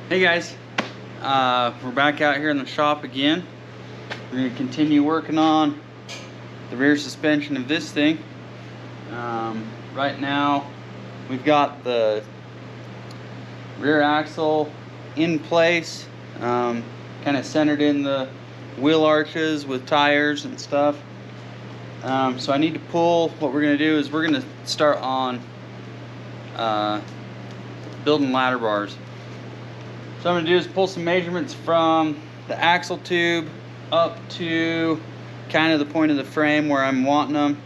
Hey guys, we're back out here in the shop again. We're going to continue working on the rear suspension of this thing. Right now we've got the rear axle in place, kind of centered in the wheel arches with tires and stuff. So I need to pull. What we're going to do is we're going to start on building ladder bars. So what I'm going to do is pull some measurements from the axle tube up to kind of the point of the frame where I'm wanting them,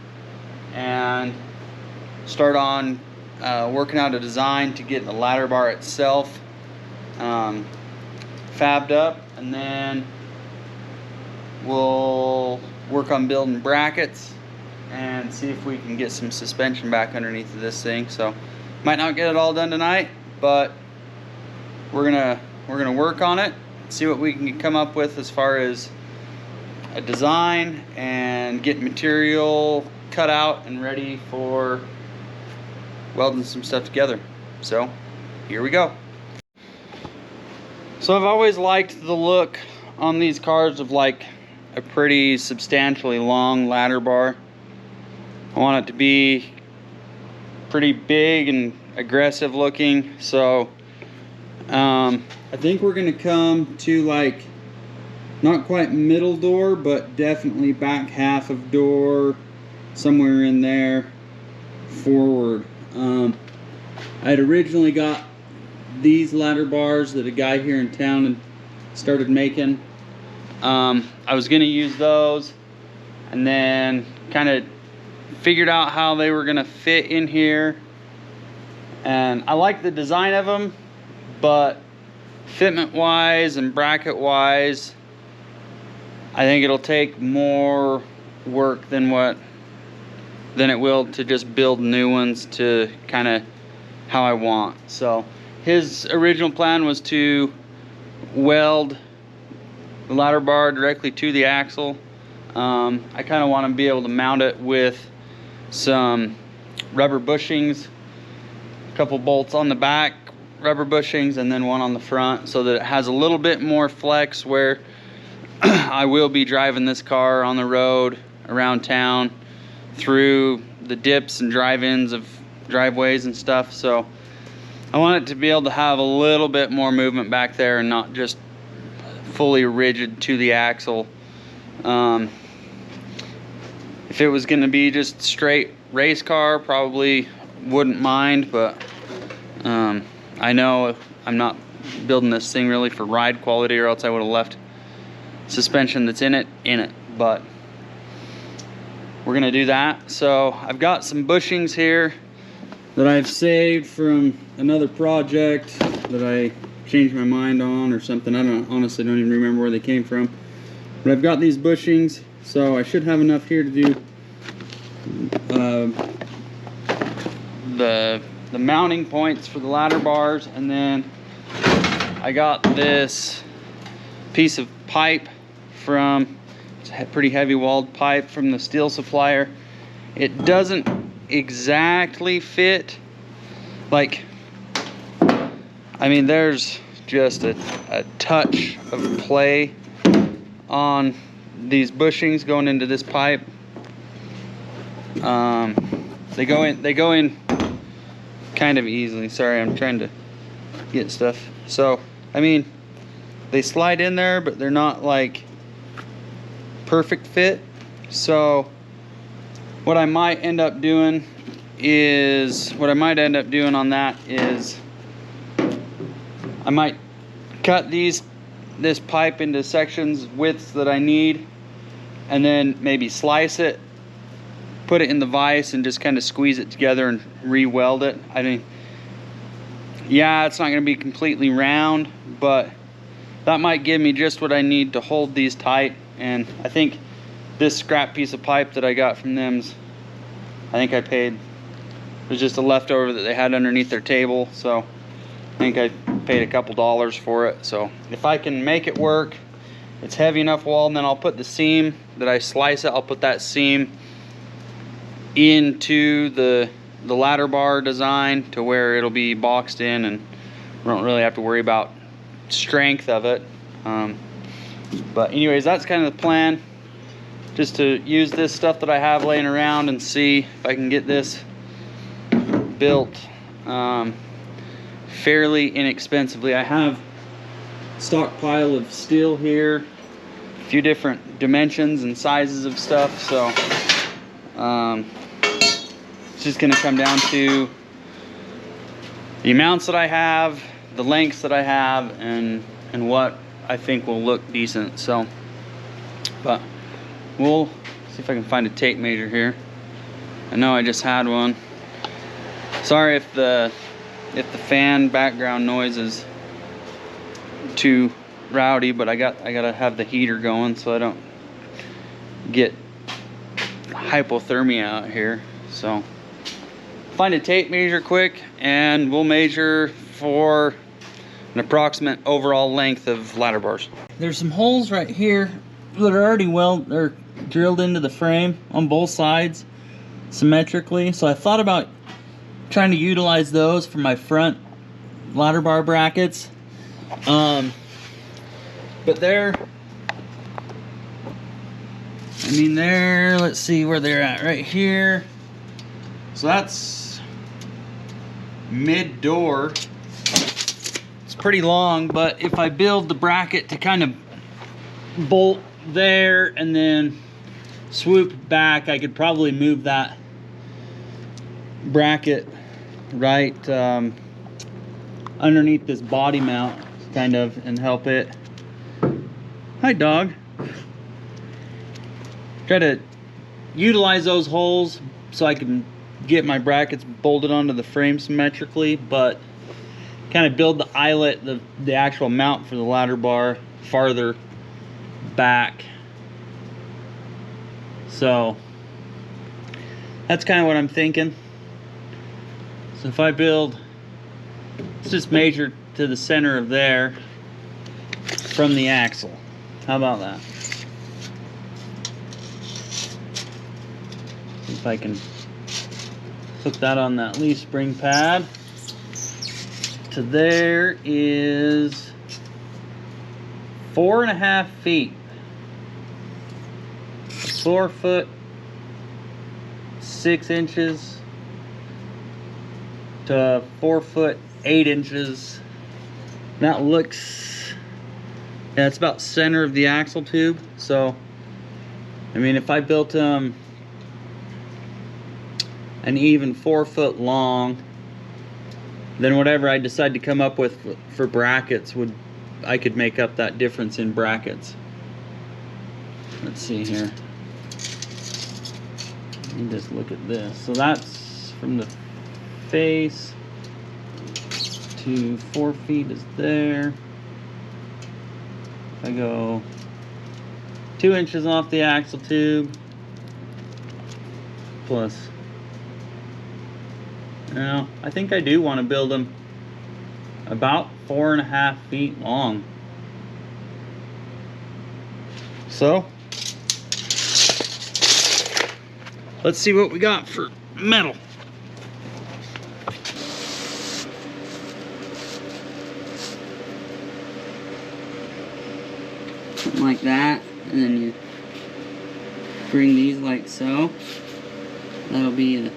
and start on working out a design to get the ladder bar itself fabbed up, and then we'll work on building brackets and see if we can get some suspension back underneath of this thing. So might not get it all done tonight, but we're gonna work on it, see what we can come up with as far as a design, and get material cut out and ready for welding some stuff together. So here we go. So I've always liked the look on these cars of like a pretty substantially long ladder bar. I want it to be pretty big and aggressive looking. So I think we're gonna come to like not quite middle door, but definitely back half of door, somewhere in there forward. I had originally got these ladder bars that a guy here in town had started making. I was gonna use those, and then kind of figured out how they were gonna fit in here, and I like the design of them, but fitment wise and bracket wise, I think it'll take more work than it will to just build new ones to kind of how I want. So his original plan was to weld the ladder bar directly to the axle. I kind of want to be able to mount it with some rubber bushings, a couple bolts on the back, rubber bushings, and then one on the front, so that it has a little bit more flex where I will be driving this car on the road around town through the dips and drive-ins of driveways and stuff. So I want it to be able to have a little bit more movement back there and not just fully rigid to the axle. If it was going to be just straight race car, probably wouldn't mind, but I know I'm not building this thing really for ride quality, or else I would have left suspension that's in it. But we're gonna do that. So I've got some bushings here that I've saved from another project that I changed my mind on or something. I honestly don't even remember where they came from, but I've got these bushings, so I should have enough here to do the mounting points for the ladder bars. And then I got this piece of pipe from, it's a pretty heavy walled pipe from the steel supplier. It doesn't exactly fit, like, I mean, there's just a touch of play on these bushings going into this pipe. They go in kind of easily. Sorry, I'm trying to get stuff. So I mean, they slide in there, but they're not like perfect fit. So what I might end up doing on that is I might cut this pipe into sections, widths that I need, and then maybe slice it, put it in the vise, and just kind of squeeze it together and re-weld it. I mean, yeah, it's not going to be completely round, but that might give me just what I need to hold these tight. And I think this scrap piece of pipe that I got from them's, I think I paid, it was just a leftover that they had underneath their table, so I think I paid a couple dollars for it. So if I can make it work, it's heavy enough wall, and then I'll put the seam that I slice it, I'll put that seam into the ladder bar design to where it'll be boxed in, and we don't really have to worry about strength of it. But anyways, that's kind of the plan, just to use this stuff that I have laying around and see if I can get this built fairly inexpensively. I have a stockpile of steel here, a few different dimensions and sizes of stuff, so it's just gonna come down to the amounts that I have, the lengths that I have, and what I think will look decent. So, but we'll see if I can find a tape measure here. I know I just had one. Sorry if the fan background noise is too rowdy, but I gotta have the heater going so I don't get hypothermia out here. So find a tape measure quick and we'll measure for an approximate overall length of ladder bars. There's some holes right here that are already drilled into the frame on both sides symmetrically, so I thought about trying to utilize those for my front ladder bar brackets. But they're, let's see where they're at right here. So that's mid door. It's pretty long, but if I build the bracket to kind of bolt there and then swoop back, I could probably move that bracket right underneath this body mount kind of and help it. Hi, dog. Try to utilize those holes so I can get my brackets bolted onto the frame symmetrically, but kind of build the eyelet, the actual mount for the ladder bar farther back. So that's kind of what I'm thinking. So if I build, let's just measure to the center of there from the axle. How about that? See if I can hook that on that leaf spring pad. To there is 4.5 feet. 4 foot 6 inches to 4 foot 8 inches. That looks, yeah, it's about center of the axle tube. So I mean, if I built an even 4 foot long, then whatever I decide to come up with for brackets I could make up that difference in brackets. Let's see here. Let me just look at this. So that's from the face to 4 feet is there. If I go 2 inches off the axle tube plus. Now, I think I do want to build them about 4.5 feet long. So, let's see what we got for metal. Something like that, and then you bring these like so. That'll be a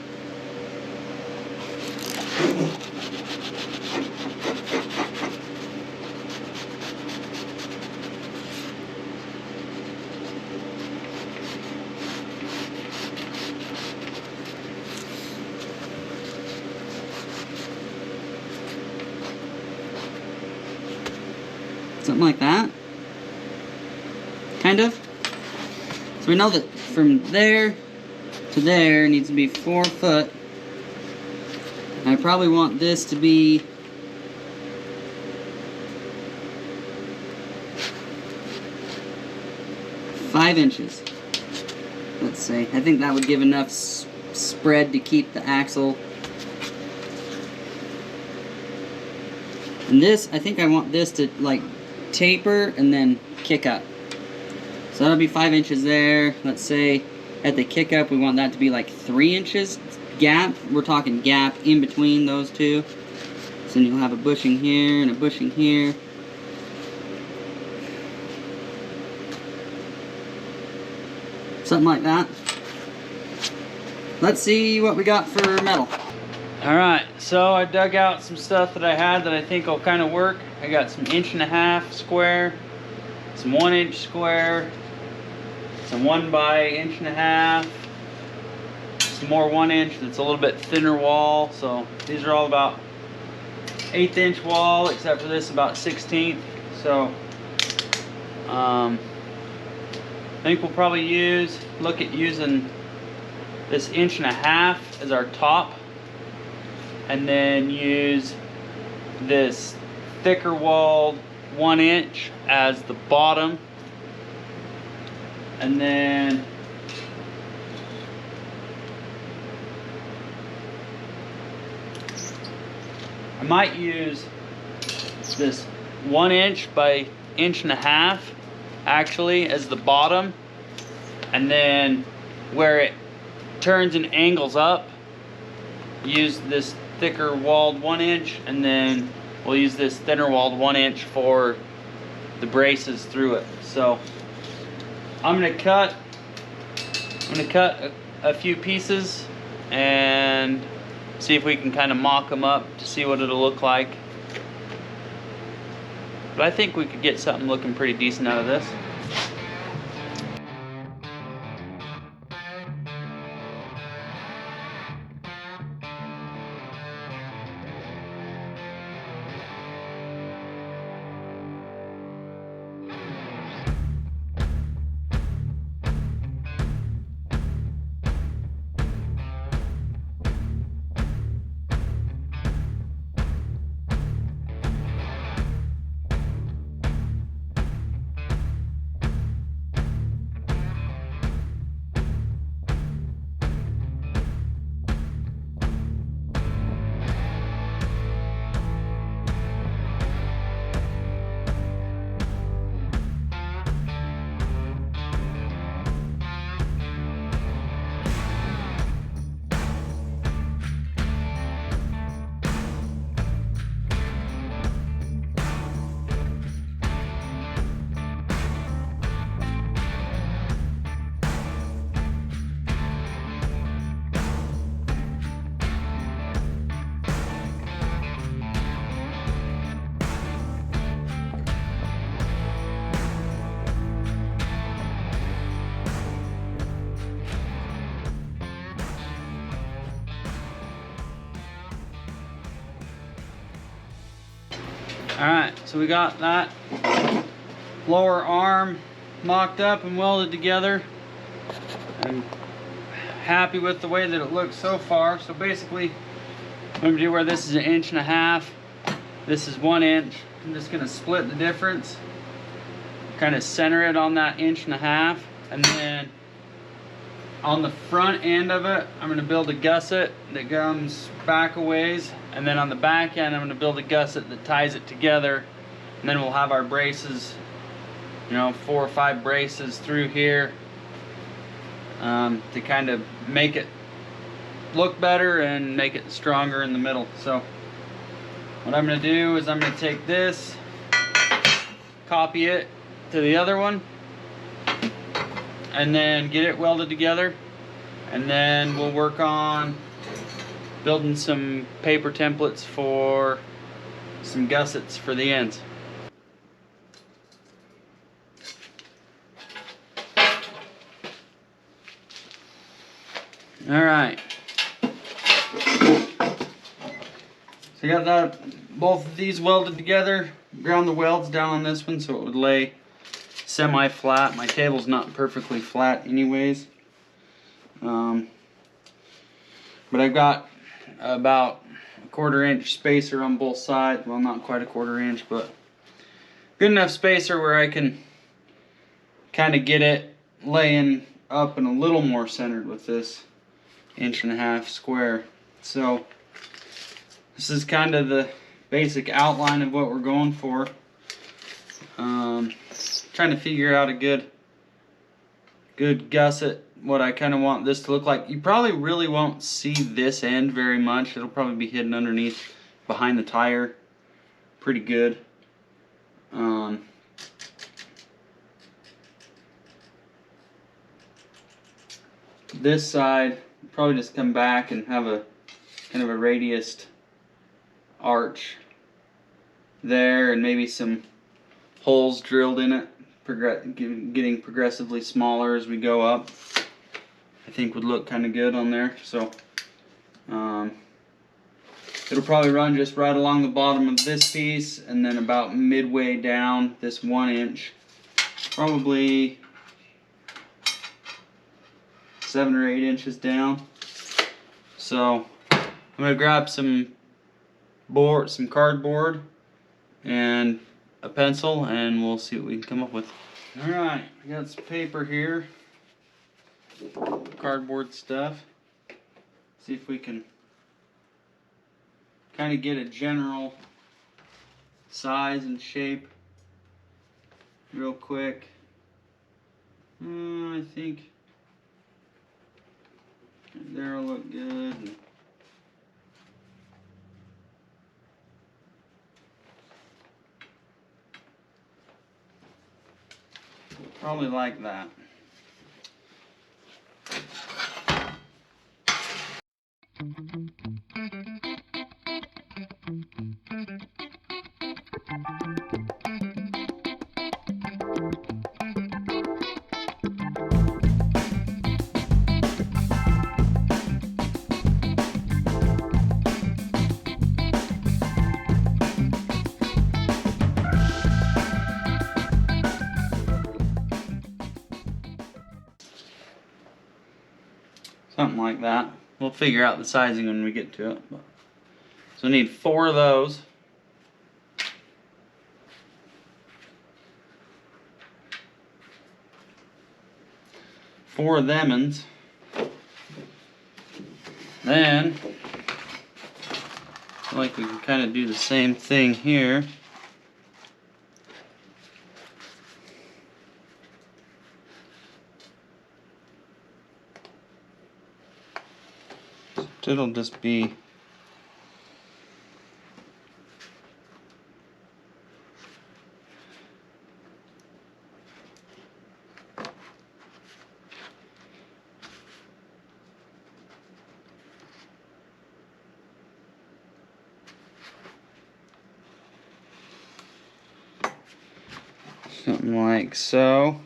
something like that, kind of. So we know that from there to there needs to be 4 foot. I probably want this to be five inches. Let's say. I think that would give enough spread to keep the axle. And this, I think I want this to like taper and then kick up. So that'll be 5 inches there. Let's say at the kick up we want that to be like 3 inches gap. We're talking gap in between those two. So then you'll have a bushing here and a bushing here. something like that. Let's see what we got for metal. Alright, so I dug out some stuff that I had that I think will kind of work. I got some 1.5" square, some 1" square, some 1 by 1.5", some more 1" that's a little bit thinner wall. So these are all about 1/8" wall, except for this about 1/16. So I think we'll probably look at using this 1.5" as our top, and then use this thicker walled 1" as the bottom, and then I might use this 1" by 1.5" actually as the bottom, and then where it turns and angles up, use this thicker walled 1" and then we'll use this thinner walled 1" for the braces through it. So I'm gonna cut a few pieces and see if we can kind of mock them up to see what it'll look like. But I think we could get something looking pretty decent out of this. Alright, so we got that lower arm mocked up and welded together. I'm happy with the way that it looks so far. So basically, I'm going to do where this is 1.5", this is 1". I'm just going to split the difference, kind of center it on that 1.5", and then on the front end of it, I'm going to build a gusset that comes back a ways, and then on the back end, I'm going to build a gusset that ties it together, and then we'll have our braces, you know, 4 or 5 braces through here to kind of make it look better and make it stronger in the middle. So what I'm going to do is I'm going to take this, copy it to the other one, and then get it welded together, and then we'll work on building some paper templates for some gussets for the ends. Alright, so I got both of these welded together, ground the welds down on this one so it would lay semi-flat. My table's not perfectly flat anyways, but I've got about a 1/4 inch spacer on both sides. Well, not quite a 1/4 inch, but good enough spacer where I can kind of get it laying up and a little more centered with this 1.5" square. So this is kind of the basic outline of what we're going for. Trying to figure out a good gusset, what I kind of want this to look like. You probably really won't see this end very much. It'll probably be hidden underneath behind the tire pretty good. This side, probably just come back and have a kind of a radiused arch there, and maybe some holes drilled in it, getting progressively smaller as we go up. I think would look kind of good on there. So it'll probably run just right along the bottom of this piece, and then about midway down this 1 inch, probably 7 or 8 inches down. So I'm gonna grab some cardboard and a pencil, and we'll see what we can come up with. All right, I got some paper here, cardboard stuff. See if we can kind of get a general size and shape real quick. I think there'll look good. Probably like that. Something like that. We'll figure out the sizing when we get to it. So I need 4 of those. Four of them-uns. Then, I feel like we can kind of do the same thing here. It'll just be something like so.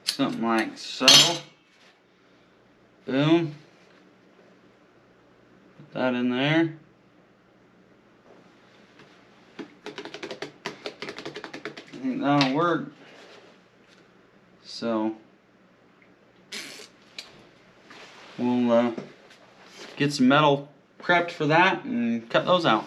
Something like so. Boom. Put that in there. I think that'll work. So we'll get some metal prepped for that and cut those out.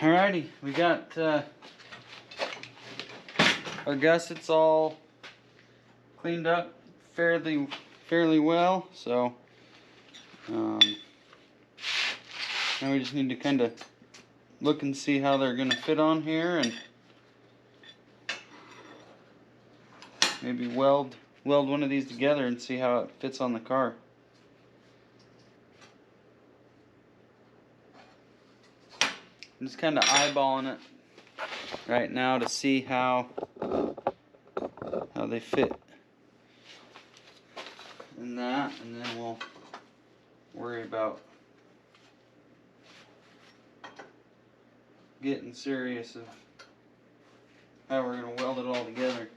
Alrighty, we got our gussets all cleaned up fairly well. So now we just need to kind of look and see how they're going to fit on here, and maybe weld one of these together and see how it fits on the car. I'm just kind of eyeballing it right now to see how they fit in that, and then we'll worry about getting serious of how we're going to weld it all together.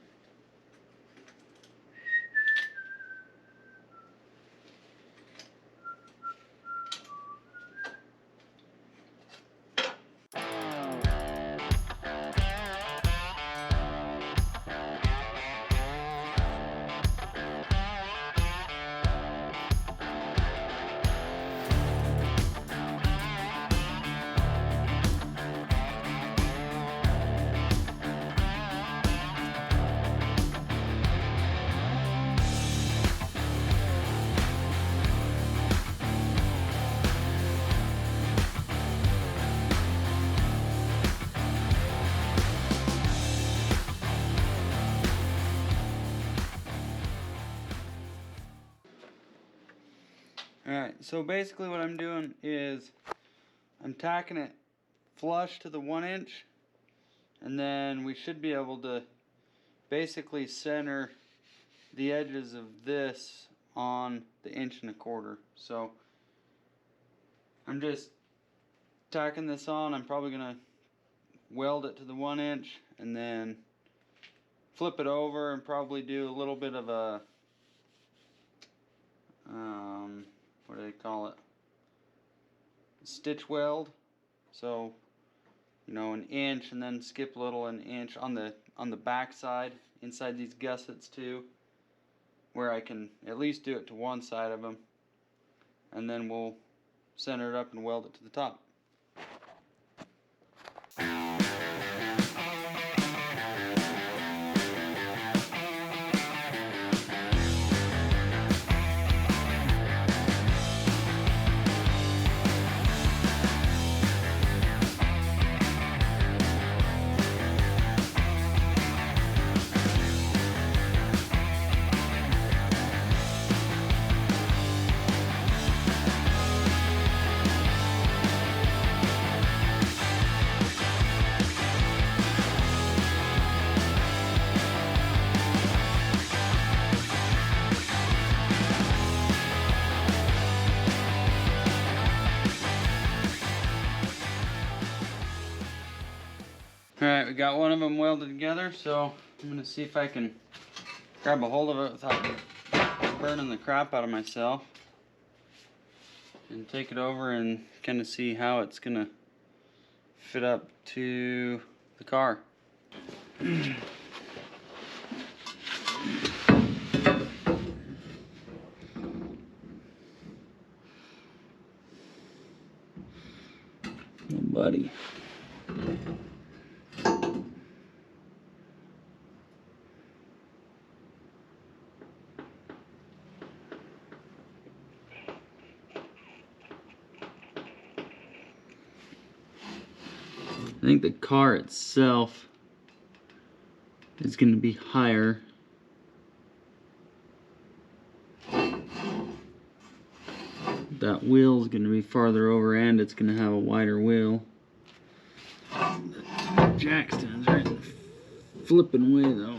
Alright, so basically what I'm doing is I'm tacking it flush to the 1-inch, and then we should be able to basically center the edges of this on the 1.25 inch. So I'm just tacking this on. I'm probably gonna weld it to the 1-inch and then flip it over and probably do a little bit of a what do they call it? Stitch weld. So, you know, 1 inch and then skip a little 1 inch on the back side inside these gussets too, where I can at least do it to one side of them, and then we'll center it up and weld it to the top. Alright, we got one of them welded together, so I'm going to see if I can grab a hold of it without burning the crap out of myself, and take it over and kind of see how it's going to fit up to the car. Oh, buddy. I think the car itself is going to be higher. That wheel is going to be farther over, and it's going to have a wider wheel. The jack stands right in the flipping way though.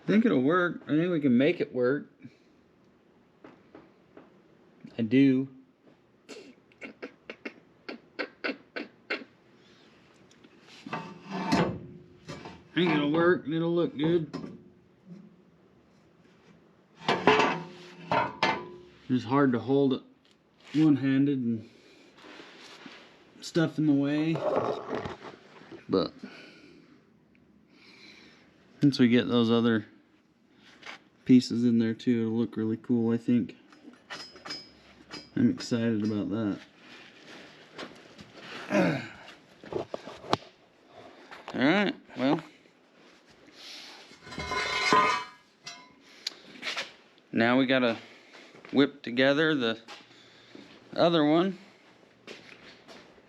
I think it'll work. I think we can make it work. I do. I think it'll work and it'll look good. It's hard to hold it one-handed and stuff in the way, but once we get those other pieces in there too, it'll look really cool, I think. I'm excited about that. Alright, well, now we gotta whip together the other one,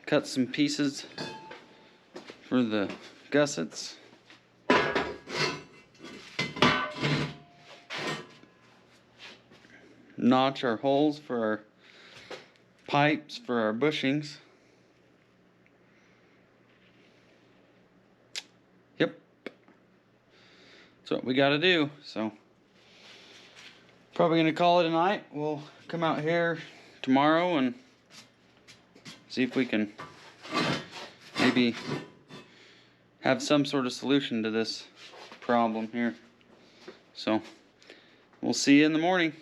cut some pieces for the gussets, notch our holes for our pipes for our bushings. Yep, that's what we got to do. So probably gonna call it a night. We'll come out here tomorrow and see if we can maybe have some sort of solution to this problem here. So we'll see you in the morning.